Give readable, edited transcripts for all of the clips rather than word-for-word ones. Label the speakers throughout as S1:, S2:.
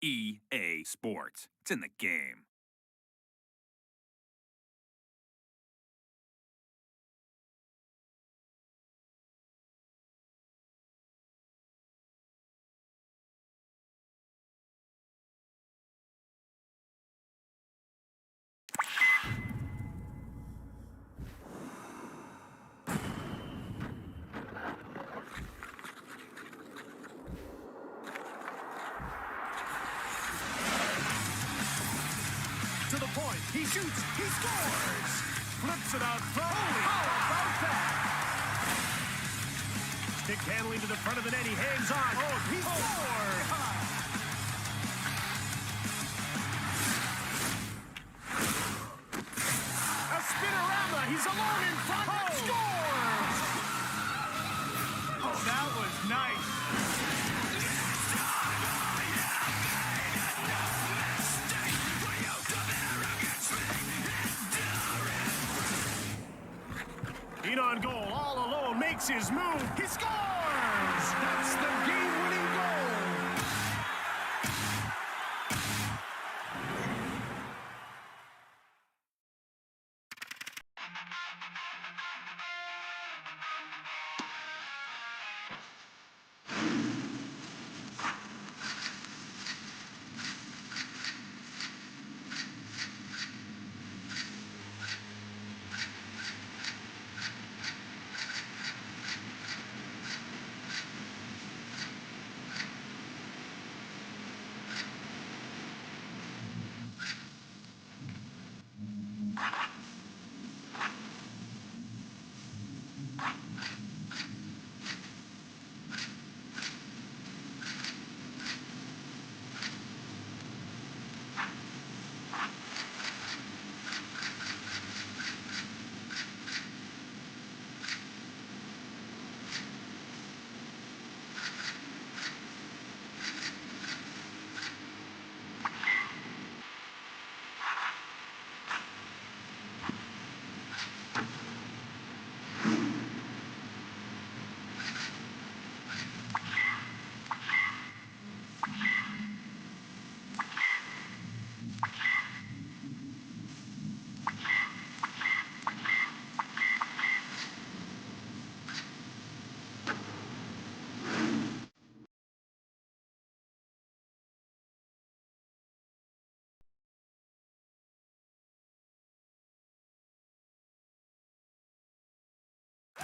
S1: EA Sports. It's in the game.
S2: To the point, he shoots, he scores! Flips it out front. How about that? Stick handling to the front of the net, he hangs on. Oh, he scores! A spinorama, he's alone in front, scores! Oh, that was nice. In on goal, all alone, makes his move. He scores! That's the game-winning goal.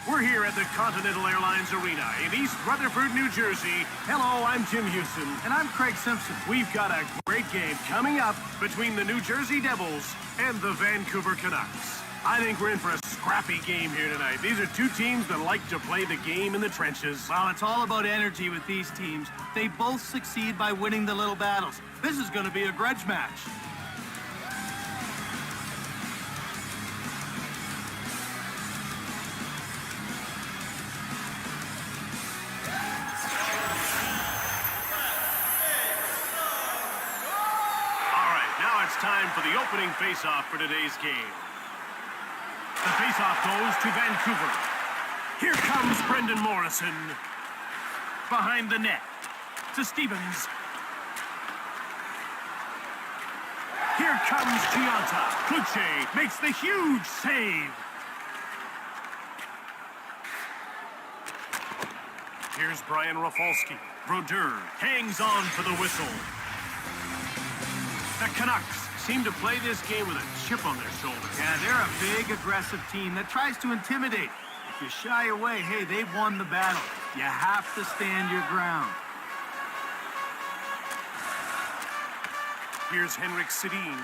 S2: We're here at the Continental Airlines Arena in East Rutherford, New Jersey. Hello, I'm Jim Houston.
S3: And I'm Craig Simpson.
S2: We've got a great game coming up between the New Jersey Devils and the Vancouver Canucks. I think we're in for a scrappy game here tonight. These are two teams that like to play the game in the trenches.
S3: Well, it's all about energy with these teams. They both succeed by winning the little battles. This is going to be a grudge match.
S2: It's time for the opening face-off for today's game. The face-off goes to Vancouver. Here comes Brendan Morrison. Behind the net to Stevens. Here comes Gianta. Kluche makes the huge save. Here's Brian Rafalski. Brodeur hangs on for the whistle. The Canucks seem to play this game with a chip on their shoulder.
S3: Yeah, they're a big, aggressive team that tries to intimidate. If you shy away, hey, they've won the battle. You have to stand your ground.
S2: Here's Henrik Sedin.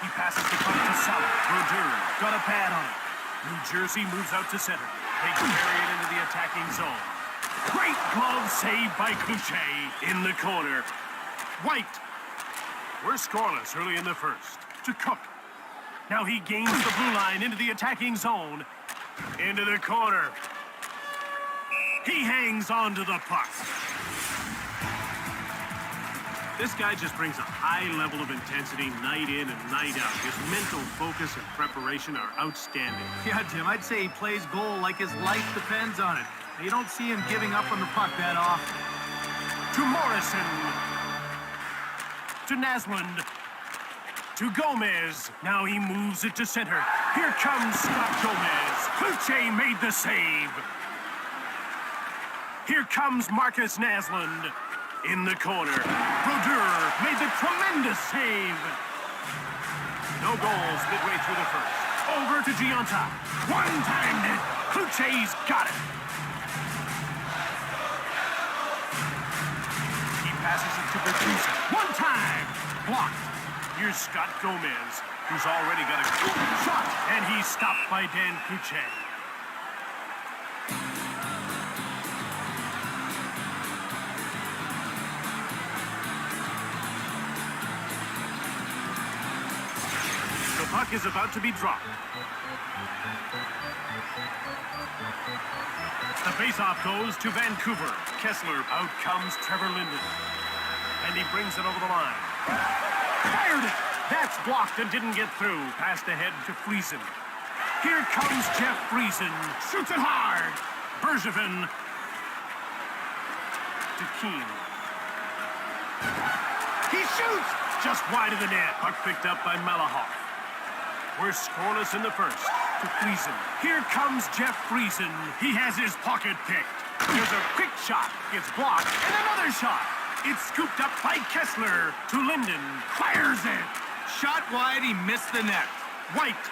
S2: He passes the puck to Sala. Brodeur got a pad on it. New Jersey moves out to center. They carry it into the attacking zone. Great glove save by Kluche in the corner. White. We're scoreless early in the first. To Cook. Now he gains the blue line into the attacking zone. Into the corner. He hangs on to the puck. This guy just brings a high level of intensity night in and night out. His mental focus and preparation are outstanding.
S3: Yeah, Jim, I'd say he plays goal like his life depends on it. You don't see him giving up on the puck that often.
S2: To Morrison. To Naslund. To Gomez. Now he moves it to center. Here comes Scott Gomez. Kluche made the save. Here comes Marcus Naslund. In the corner. Brodeur made the tremendous save. No goals midway through the first. Over to Giunta. One-time net. Kluche's got it. He passes it to Bertuzzi. One time. Blocked. Here's Scott Gomez, who's already got a good shot. And he's stopped by Dan Kluche. The puck is about to be dropped. The faceoff goes to Vancouver. Kessler. Out comes Trevor Linden. And he brings it over the line. Fired it! That's blocked and didn't get through. Passed ahead to Friesen. Here comes Jeff Friesen. Shoots it hard. Bergevin. To Keane. He shoots! Just wide of the net. Puck picked up by Malahoff. We're scoreless in the first. To Friesen. Here comes Jeff Friesen. He has his pocket picked. There's a quick shot. It's blocked. And another shot. It's scooped up by Kessler. To Linden. Fires it.
S3: Shot wide, he missed the net.
S2: White.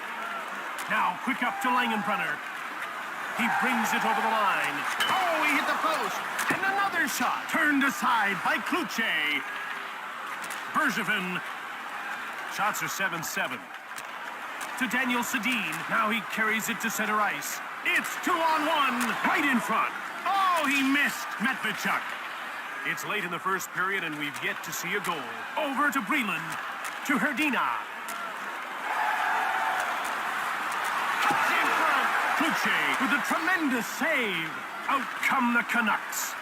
S2: Now quick up to Langenbrunner. He brings it over the line. Oh, he hit the post. And another shot. Turned aside by Kluche. Bergevin. Shots are 7-7. To Daniel Sedin. Now he carries it to center ice. It's 2-on-1. Right in front. Oh, he missed. Medvedchuk. It's late in the first period, and we've yet to see a goal. Over to Breland. To Herdina. In front. Kluche with a tremendous save. Out come the Canucks.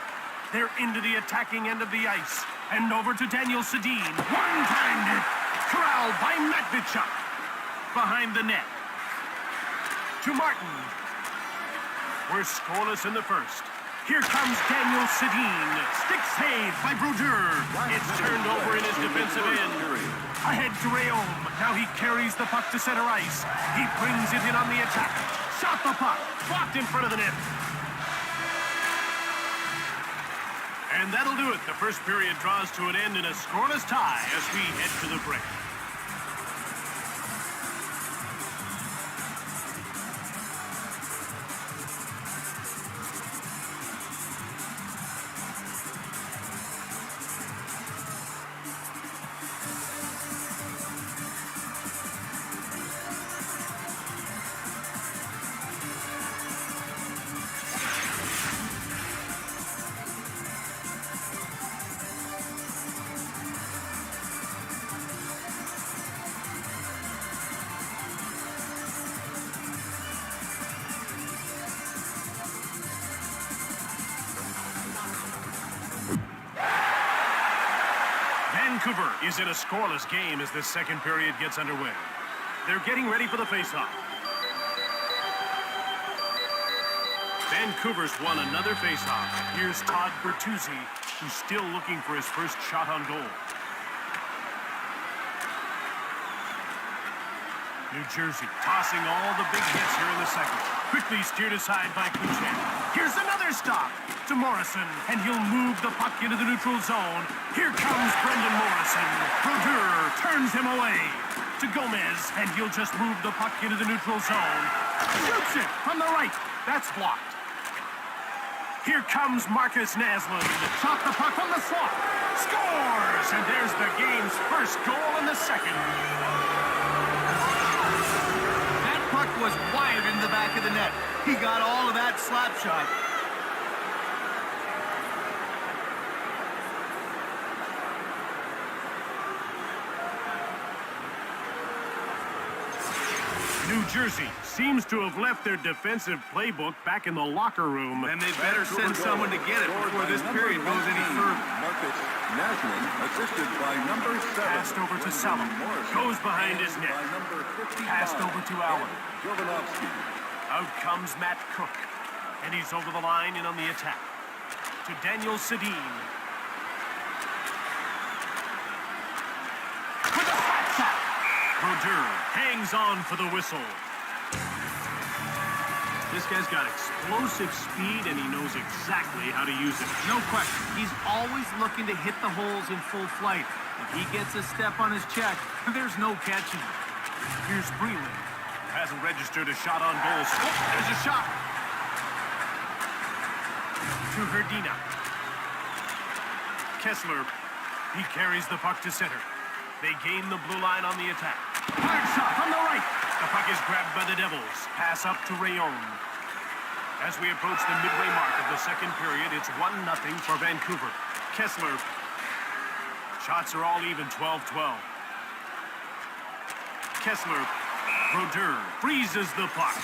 S2: They're into the attacking end of the ice. And over to Daniel Sedin. One-timed it. Corralled by Medvedchuk. Behind the net. To Martin. We're scoreless in the first. Here comes Daniel Sedin. Stick save by Brodeur. It's turned over in his defensive end. Ahead to Rayom. Now he carries the puck to center ice. He brings it in on the attack. Shot the puck. Blocked in front of the net. And that'll do it. The first period draws to an end in a scoreless tie as we head to the break. Vancouver is in a scoreless game as this second period gets underway. They're getting ready for the faceoff. Vancouver's won another faceoff. Here's Todd Bertuzzi, who's still looking for his first shot on goal. New Jersey tossing all the big hits here in the second. Quickly steered aside by Kluche. Here's another stop to Morrison, and he'll move the puck into the neutral zone. Here comes Brendan Morrison. Brodeur turns him away to Gomez, and he'll just move the puck into the neutral zone. Shoots it from the right. That's blocked. Here comes Marcus Naslund. Shot the puck from the slot. Scores! And there's the game's first goal in the second.
S3: That puck was wired in the back of the net. He got all of that slap shot.
S2: New Jersey seems to have left their defensive playbook back in the locker room.
S3: And they better send someone to get it before this period goes any further.
S4: Marcus Naslund, assisted by number 7.
S2: Passed over to Salem. Goes behind his net. Passed over to Allen. Out comes Matt Cook. And he's over the line and on the attack. To Daniel Sedin. Brodeur hangs on for the whistle. This guy's got explosive speed, and he knows exactly how to use it.
S3: No question. He's always looking to hit the holes in full flight. If he gets a step on his check, there's no catching him.
S2: Here's Breland, who hasn't registered a shot on goal. Oh, there's a shot. To Herdina. Kessler. He carries the puck to center. They gain the blue line on the attack. Hard shot from the right. The puck is grabbed by the Devils. Pass up to Rayon. As we approach the midway mark of the second period, it's 1-0 for Vancouver. Kessler. Shots are all even, 12-12. Kessler. Brodeur freezes the puck.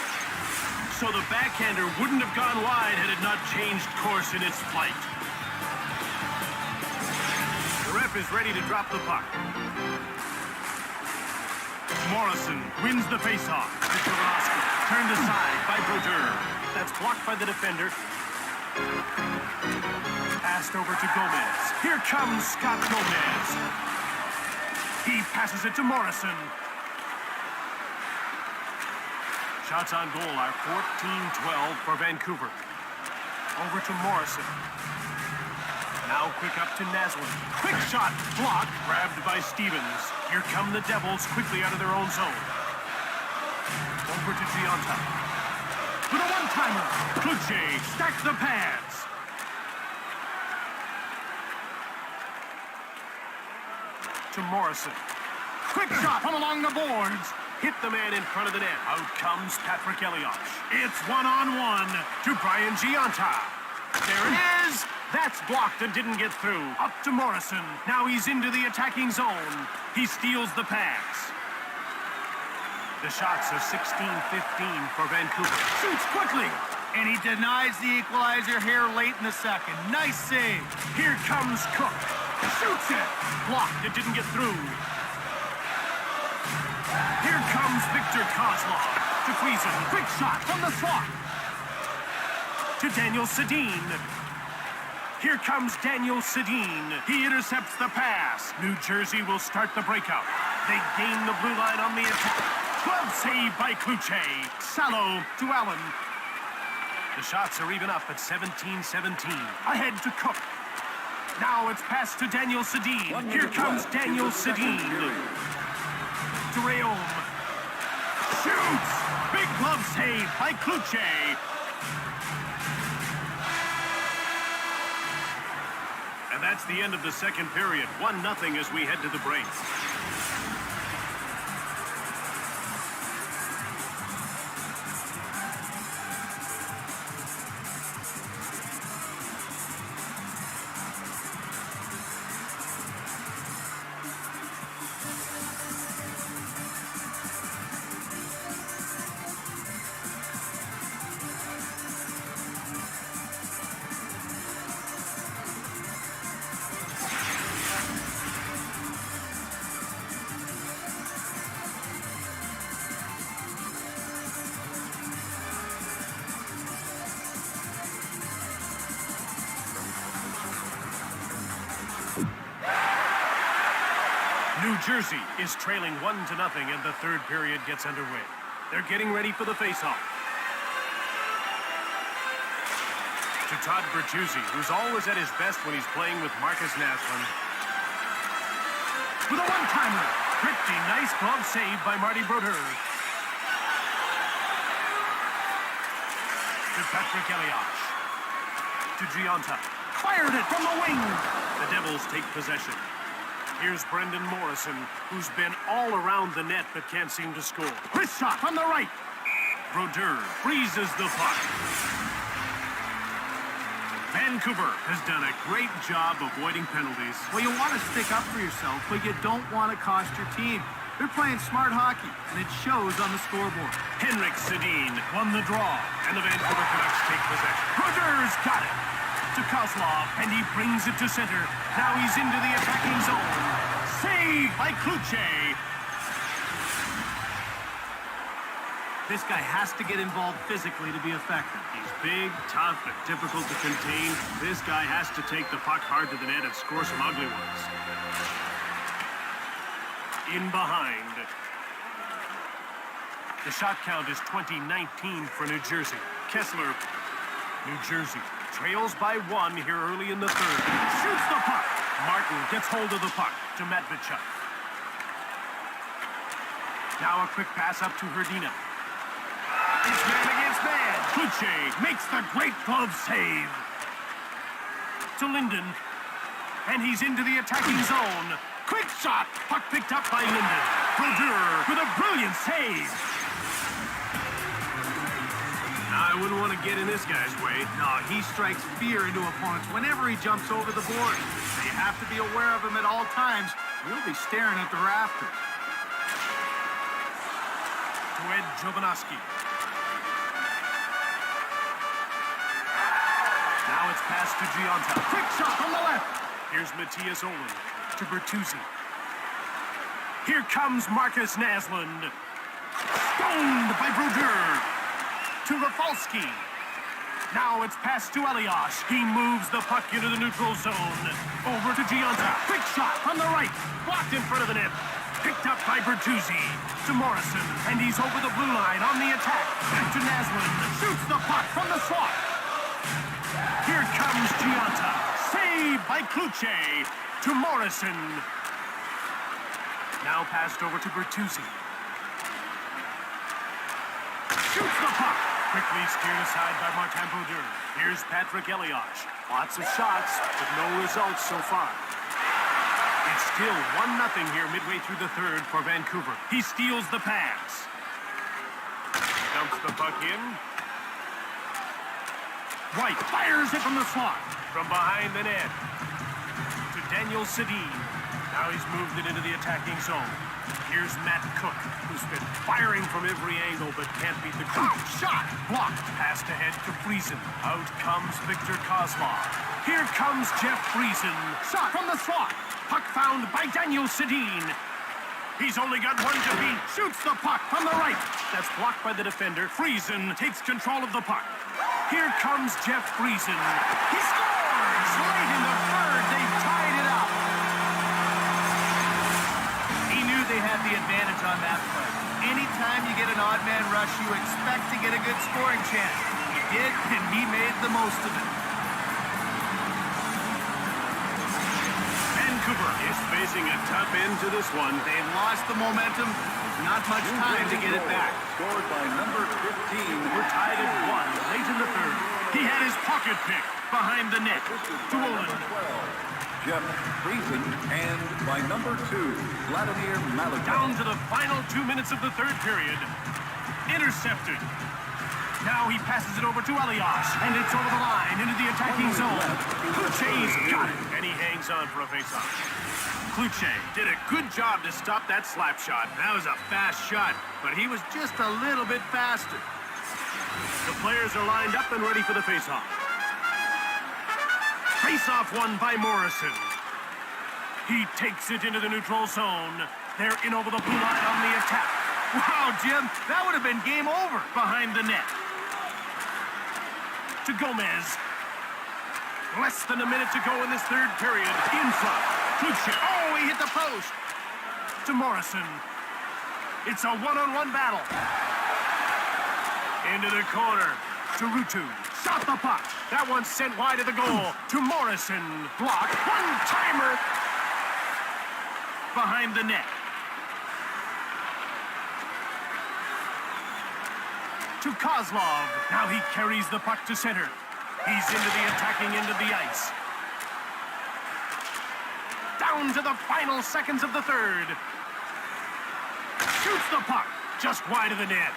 S2: So the backhander wouldn't have gone wide had it not changed course in its flight. The ref is ready to drop the puck. Morrison wins the faceoff. Viktorovsky turned aside by Brodeur. That's blocked by the defender. Passed over to Gomez. Here comes Scott Gomez. He passes it to Morrison. Shots on goal are 14-12 for Vancouver. Over to Morrison. Now quick up to Naslund. Quick shot, blocked, grabbed by Stevens. Here come the Devils quickly out of their own zone. Over to Giunta. With a one-timer. Kluche stacks the pads. To Morrison. Quick shot from along the boards. Hit the man in front of the net. Out comes Patrick Elias. It's one-on-one to Brian Giunta. There it is. That's blocked and didn't get through. Up to Morrison. Now he's into the attacking zone. He steals the pass. The shots are 16-15 for Vancouver. Shoots quickly.
S3: And he denies the equalizer here late in the second. Nice save.
S2: Here comes Cook. Shoots it. Blocked. It didn't get through. Here comes Victor Kozlov to Friesen. Quick shot from the slot. To Daniel Sedin. Here comes Daniel Sedin. He intercepts the pass. New Jersey will start the breakout. They gain the blue line on the attack. 12 save by Kluche. Salo to Allen. The shots are even up at 17-17. Ahead to Cook. Now it's passed to Daniel Sedin. Here comes Daniel Sedin. To Rayon. Shoots! Big glove save by Kluche. And that's the end of the second period. 1-0 as we head to the break. New Jersey is trailing 1-0, and the third period gets underway. They're getting ready for the faceoff. To Todd Bertuzzi, who's always at his best when he's playing with Marcus Naslund. With a one-timer. Pretty nice glove save by Marty Brodeur. To Patrick Elias. To Giunta. Fired it from the wing. The Devils take possession. Here's Brendan Morrison, who's been all around the net but can't seem to score. Wrist shot from the right. Brodeur freezes the puck. Vancouver has done a great job avoiding penalties.
S3: Well, you want to stick up for yourself, but you don't want to cost your team. They're playing smart hockey, and it shows on the scoreboard.
S2: Henrik Sedin won the draw, and the Vancouver Canucks take possession. Brodeur's got it. To Kozlov, and he brings it to center. Now he's into the attacking zone. Save by Kluche.
S3: This guy has to get involved physically to be effective.
S2: He's big, tough, and difficult to contain. This guy has to take the puck hard to the net and score some ugly ones. In behind. The shot count is 20-19 for New Jersey. Kessler. New Jersey trails by 1 here early in the third. Shoots the puck. Martin gets hold of the puck to Medvedchuk. Now a quick pass up to Hrdina. It's man against man. Kluche makes the great glove save. To Linden. And he's into the attacking zone. Quick shot. Puck picked up by Linden. Brodeur with a brilliant save.
S3: I wouldn't want to get in this guy's way. No, he strikes fear into opponents whenever he jumps over the board. They have to be aware of him at all times. He'll be staring at the rafters.
S2: To Ed Jovanovski. Now it's passed to Giunta. Quick shot from the left. Here's Matthias Olin to Bertuzzi. Here comes Marcus Naslund. Stoned by Brodeur. To Rafalski. Now it's passed to Elias. He moves the puck into the neutral zone. Over to Giunta. Quick shot from the right. Blocked in front of the net. Picked up by Bertuzzi. To Morrison. And he's over the blue line on the attack. Back to Naslund. Shoots the puck from the slot. Here comes Giunta. Saved by Kluche. To Morrison. Now passed over to Bertuzzi. Shoots the puck. Quickly steered aside by Martin Brodeur. Here's Patrick Elias. Lots of shots, but no results so far. It's still 1-0 here midway through the third for Vancouver. He steals the pass. Dumps the puck in. White fires it from the slot. From behind the net. To Daniel Sedin. Now he's moved it into the attacking zone. Here's Matt Cook, who's been firing from every angle but can't beat the goal. Shot! Blocked. Passed ahead to Friesen. Out comes Victor Kozlov. Here comes Jeff Friesen. Shot from the slot. Puck found by Daniel Sedin. He's only got one to beat. Shoots the puck from the right. That's blocked by the defender. Friesen takes control of the puck. Here comes Jeff Friesen. He scores! Late in the third, they've tied it up.
S3: He knew they had the advantage on that play. Anytime you get an odd man rush, you expect to get a good scoring chance. He did, and he made the most of it.
S2: Vancouver is facing a tough end to this one.
S3: They've lost the momentum. There's not much time to get it back.
S4: Scored by number 15.
S2: We're tied at 1 late in the third. He had his pocket pick behind the net. To Olin.
S4: Jeff Friesen, and by number 2, Vladimir Malagov.
S2: Down to the final 2 minutes of the third period. Intercepted. Now he passes it over to Elias, and it's over the line into the attacking zone. Kluche's got it, and he hangs on for a faceoff. Kluche did a good job to stop that slap shot.
S3: That was a fast shot, but he was just a little bit faster.
S2: The players are lined up and ready for the faceoff. Face-off won by Morrison. He takes it into the neutral zone. They're in over the blue line on the attack.
S3: Wow, Jim, that would have been game over.
S2: Behind the net. To Gomez. Less than a minute to go in this third period. In front. Kluche. Oh, he hit the post. To Morrison. It's a one-on-one battle. Into the corner. To Rutu. Shot the puck. That one's sent wide of the goal. To Morrison. Block. One-timer. Behind the net. To Kozlov. Now he carries the puck to center. He's into the attacking end of the ice. Down to the final seconds of the third. Shoots the puck. Just wide of the net.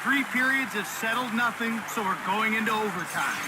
S3: Three periods have settled nothing, so we're going into overtime.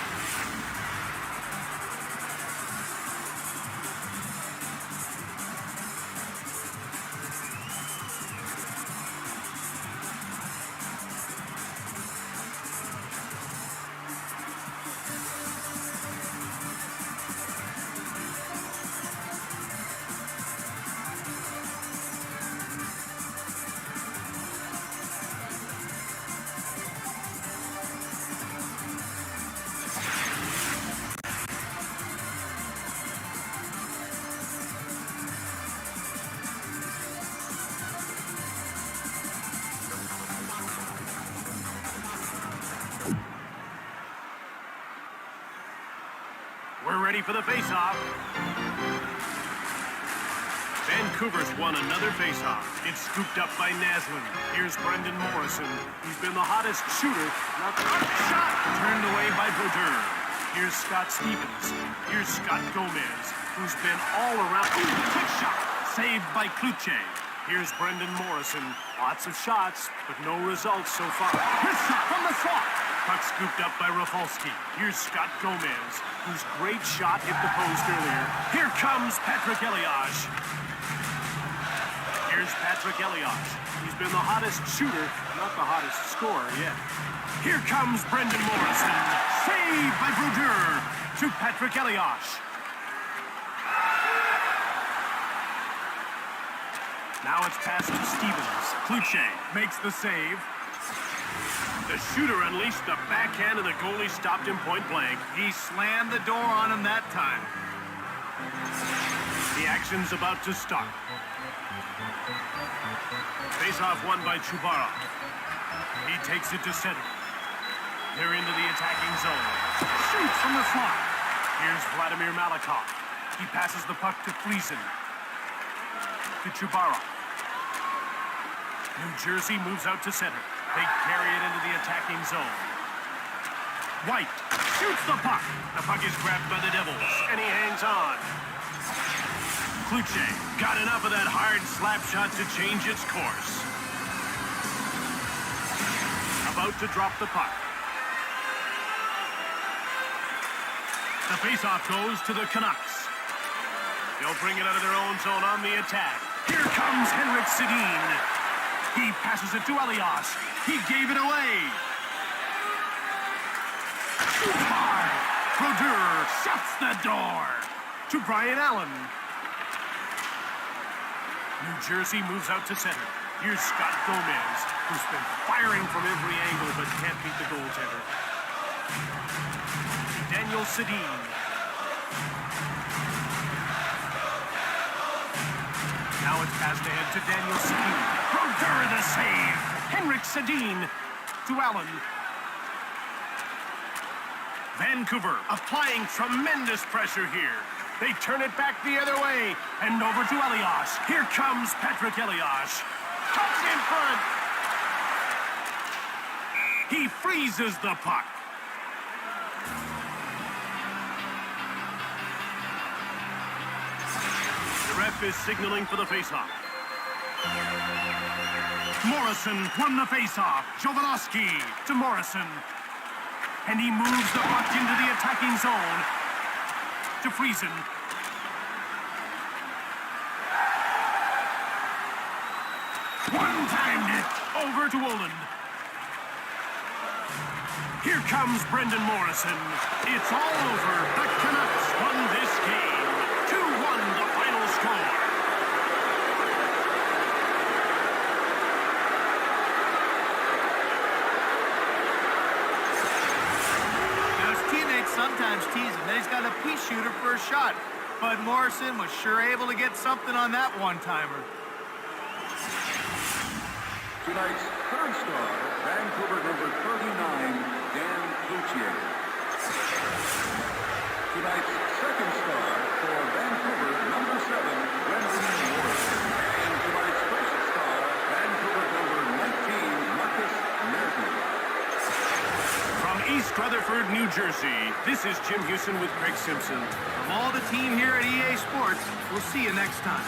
S2: ready for the face-off. Vancouver's won another face-off. It's scooped up by Naslin. Here's Brendan Morrison, who's been the hottest shooter. Now, shot turned away by Brodeur. Here's Scott Stevens. Here's Scott Gomez, who's been all around. Ooh, quick shot, saved by Kluche. Here's Brendan Morrison. Lots of shots, but no results so far. Here's shot from the slot. Puck scooped up by Rafalski. Here's Scott Gomez, whose great shot hit the post earlier. Here comes Patrick Elias. Here's Patrick Elias. He's been the hottest shooter, not the hottest scorer yet. Here comes Brendan Morrison. Saved by Brodeur to Patrick Elias. Now it's passed to Stevens. Kluche makes the save. The shooter unleashed the backhand and the goalie stopped him point blank.
S3: He slammed the door on him that time.
S2: The action's about to start. Face-off won by Chubarov. He takes it to center. They're into the attacking zone. Shoots from the slot. Here's Vladimir Malakhov. He passes the puck to Friesen. To Chubarov. New Jersey moves out to center. They carry it into the attacking zone. White shoots the puck. The puck is grabbed by the Devils, and he hangs on. Kluche got enough of that hard slap shot to change its course. About to drop the puck. The faceoff goes to the Canucks. They'll bring it out of their own zone on the attack. Here comes Henrik Sedin. He passes it to Elias. He gave it away. Shoots hard. Brodeur shuts the door to Brian Allen. New Jersey moves out to center. Here's Scott Gomez, who's been firing from every angle but can't beat the goaltender. Daniel Sedin. Now it's passed ahead to Daniel Sedin. Brodeur the save. Henrik Sedin to Allen. Vancouver applying tremendous pressure here. They turn it back the other way and over to Elias. Here comes Patrick Elias. Comes in front. He freezes the puck. The ref is signaling for the faceoff. Morrison won the faceoff. Jovanovski to Morrison. And he moves the puck into the attacking zone to Friesen. One-timed it over to Oland. Here comes Brendan Morrison. It's all over. The Canucks won this game. 2-1 the final score.
S3: Sometimes tease him. Then he's got a pea shooter for a shot. But Morrison was sure able to get something on that one-timer.
S4: Tonight's third star, Vancouver number 39, Dan Cloutier. Tonight's second star for Vancouver number 7, Brendan Morrison. And tonight's first star, Vancouver number 19, Marcus Merton.
S2: From East Rutherford, New Jersey, this is Jim Houston with Craig Simpson.
S3: From all the team here at EA Sports, we'll see you next time.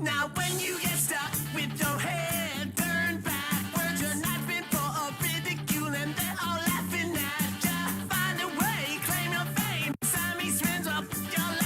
S5: Now when you get stuck with your head